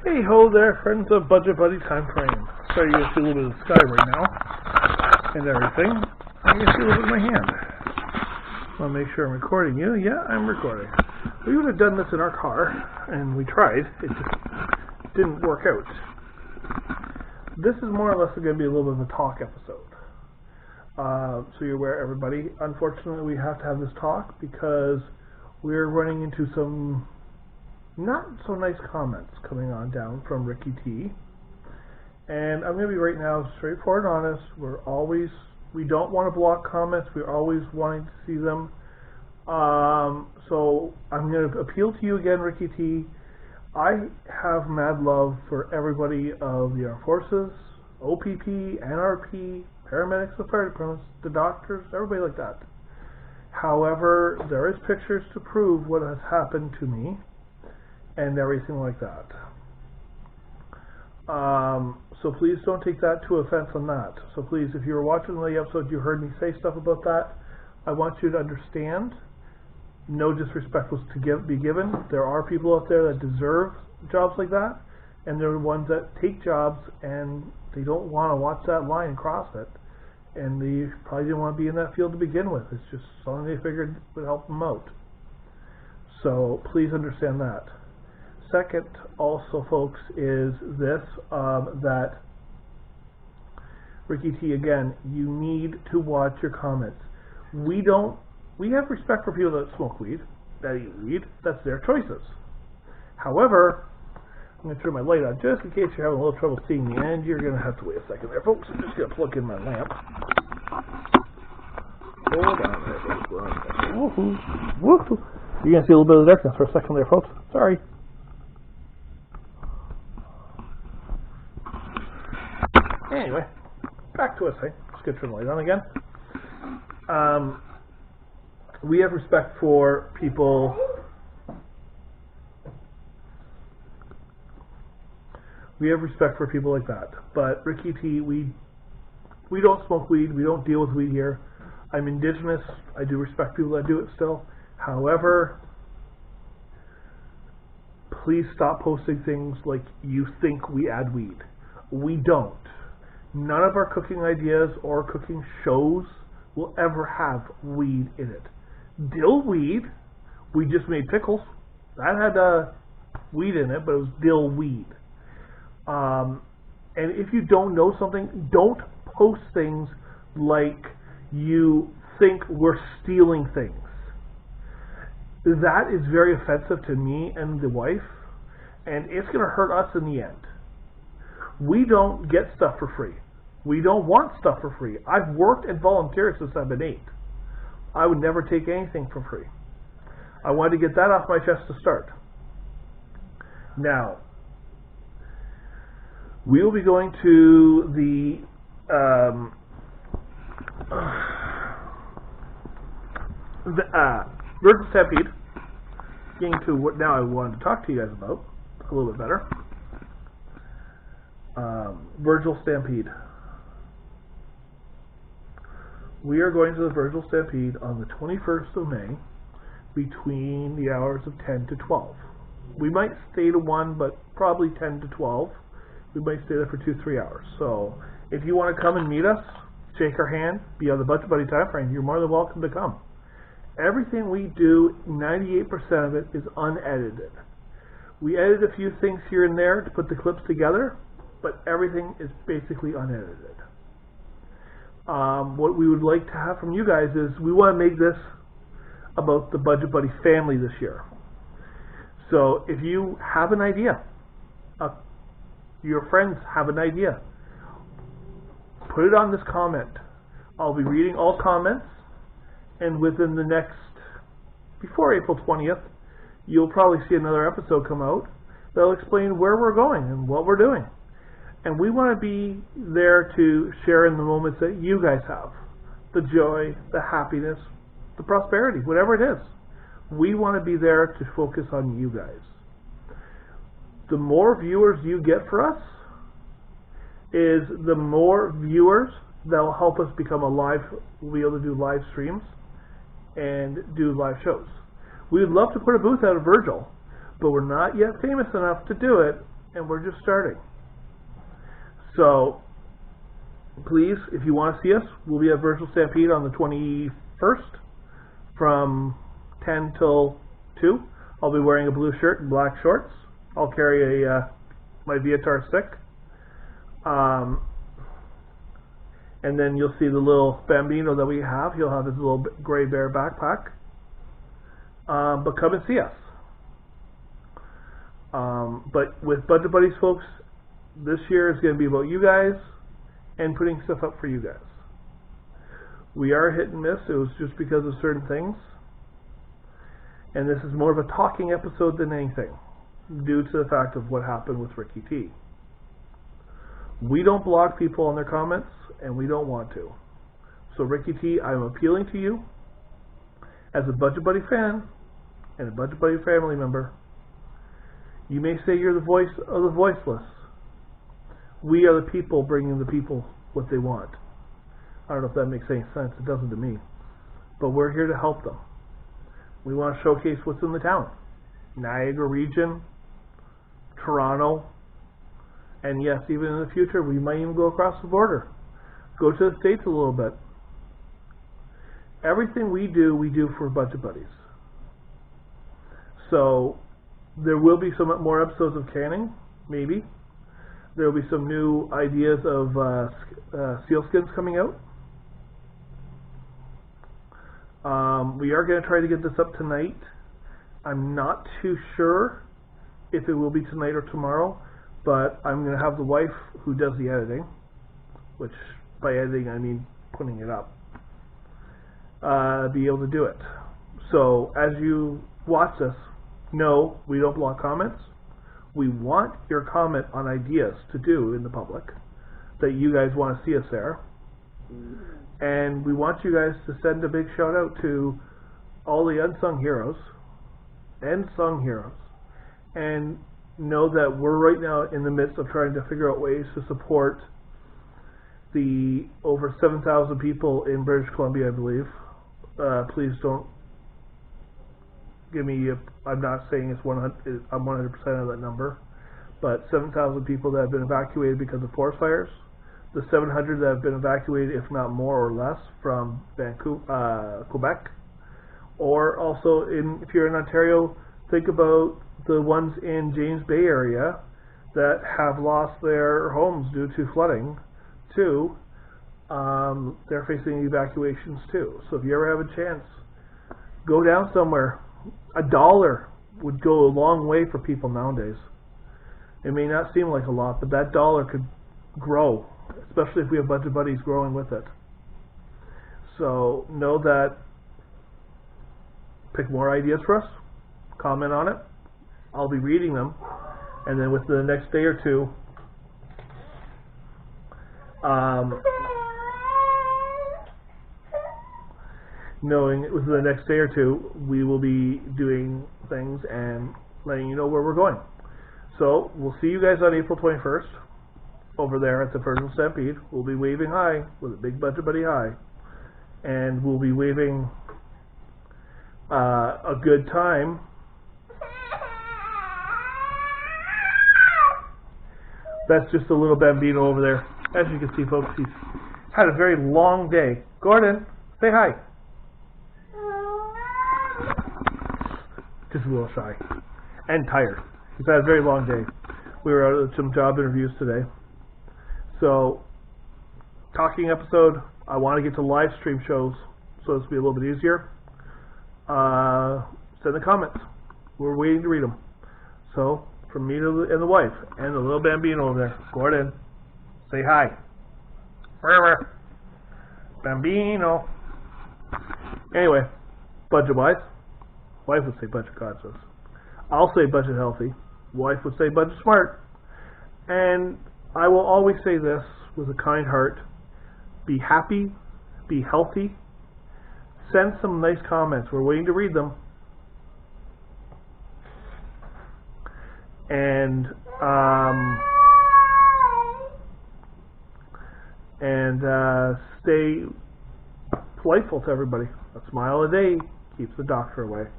Hey ho there, friends of Budget Buddy Time Frame. Sorry you can see a little bit of the sky right now and everything. You can see a little bit of my hand. I want to make sure I'm recording you. Yeah, I'm recording. We would have done this in our car, and we tried. It just didn't work out. This is more or less going to be a little bit of a talk episode. So you're aware, everybody. Unfortunately, we have to have this talk because we're running into some not so nice comments coming on down from Ricky T. And I'm going to be right now straightforward and honest. We don't want to block comments. We're always wanting to see them. So I'm going to appeal to you again, Ricky T. I have mad love for everybody of the Armed Forces, OPP, NRP, paramedics, the fire departments, the doctors, everybody like that. However, there is pictures to prove what has happened to me and everything like that. So please don't take that to offense on that. So please, if you were watching the episode, you heard me say stuff about that. I want you to understand, no disrespect was to be given. There are people out there that deserve jobs like that, and there are ones that take jobs and they don't want to watch that line and cross it, and they probably didn't want to be in that field to begin with. It's just something they figured would help them out. So please understand that. Second, also, folks, is this, that Ricky T, again, you need to watch your comments. We have respect for people that smoke weed, that eat weed. That's their choices. However, I'm going to turn my light on just in case you're having a little trouble seeing me, and you're going to have to wait a second there, folks. I'm just going to plug in my lamp. Hold on there, folks. Woohoo! You're going to see a little bit of darkness for a second there, folks. Sorry. Anyway, back to us. Just get to turn the light on again. We have respect for people. We have respect for people like that. But Ricky T, we don't smoke weed. We don't deal with weed here. I'm indigenous. I do respect people that do it still. However, please stop posting things like you think we add weed. We don't. None of our cooking ideas or cooking shows will ever have weed in it. Dill weed, we just made pickles. That had weed in it, but it was dill weed. And if you don't know something, don't post things like you think we're stealing things. That is very offensive to me and the wife, and it's going to hurt us in the end. We don't get stuff for free. We don't want stuff for free. I've worked and volunteered since I've been 8. I would never take anything for free. I wanted to get that off my chest to start. Now, we will be going to the Virgil Stampede. Getting to what now I wanted to talk to you guys about a little bit better. Virgil Stampede. We are going to the Virgil Stampede on the 21st of May between the hours of 10 to 12. We might stay to 1, but probably 10 to 12. We might stay there for 2-3 hours. So if you want to come and meet us, shake our hand, be on the Budget Buddy time frame, you're more than welcome to come. Everything we do, 98% of it is unedited. We edit a few things here and there to put the clips together, but everything is basically unedited. What we would like to have from you guys is we want to make this about the Budget Buddy family this year. So if you have an idea, your friends have an idea, put it on this comment. I'll be reading all comments, and within the next, before April 20th, you'll probably see another episode come out that'll explain where we're going and what we're doing. And we want to be there to share in the moments that you guys have. The joy, the happiness, the prosperity, whatever it is. We want to be there to focus on you guys. The more viewers you get for us is the more viewers that will help us become we'll be able to do live streams and do live shows. We would love to put a booth out of Virgil, but we're not yet famous enough to do it and we're just starting. So, please, if you want to see us, we'll be at Virtual Stampede on the 21st from 10 till 2. I'll be wearing a blue shirt and black shorts. I'll carry my Viatar stick. And then you'll see the little Bambino that we have. He'll have his little gray bear backpack. But come and see us. But with Budget Buddies, folks, this year is going to be about you guys and putting stuff up for you guys. We are hit and miss. It was just because of certain things. And this is more of a talking episode than anything, due to the fact of what happened with Ricky T. We don't block people on their comments, and we don't want to. So Ricky T, I'm appealing to you as a Budget Buddy fan and a Budget Buddy family member. You may say you're the voice of the voiceless. We are the people bringing the people what they want. I don't know if that makes any sense. It doesn't to me. But we're here to help them. We want to showcase what's in the town. Niagara region, Toronto, and yes, even in the future, we might even go across the border. Go to the States a little bit. Everything we do for Budget Buddies. So, there will be some more episodes of canning, maybe. There will be some new ideas of sealskins coming out. We are going to try to get this up tonight. I'm not too sure if it will be tonight or tomorrow, but I'm going to have the wife who does the editing, which by editing I mean putting it up, be able to do it. So as you watch this, no, we don't block comments. We want your comment on ideas to do in the public that you guys want to see us there. And we want you guys to send a big shout out to all the unsung heroes and sung heroes, and know that we're right now in the midst of trying to figure out ways to support the over 7,000 people in British Columbia, I believe. Please don't give me I'm not saying it's 100%, I'm 100% of that number, but 7,000 people that have been evacuated because of forest fires, the 700 that have been evacuated, if not more or less, from Vancouver, Quebec, or also if you're in Ontario, think about the ones in James Bay area that have lost their homes due to flooding too. They're facing evacuations too. So if you ever have a chance, go down somewhere. $1 would go a long way for people nowadays. It may not seem like a lot, but that dollar could grow, especially if we have Budget Buddies growing with it. So know that, pick more ideas for us, comment on it. I'll be reading them, and then within the next day or two, within the next day or two, we will be doing things and letting you know where we're going. So, we'll see you guys on April 21st over there at the Virtual Stampede. We'll be waving high with a big Budget Buddy high, and we'll be waving a good time. That's just a little Bambino over there. As you can see, folks, he's had a very long day. Gordon, say hi. Just a little shy and tired. He's had a very long day. We were out at some job interviews today. So, talking episode, I want to get to live stream shows, so this will be a little bit easier. Send the comments. We're waiting to read them. So, from me and the wife, and the little Bambino over there, Gordon, say hi. Bambino. Anyway, budget-wise, wife would say budget conscious. I'll say budget healthy. Wife would say budget smart. And I will always say this with a kind heart. Be happy. Be healthy. Send some nice comments. We're waiting to read them. And stay delightful to everybody. A smile a day keeps the doctor away.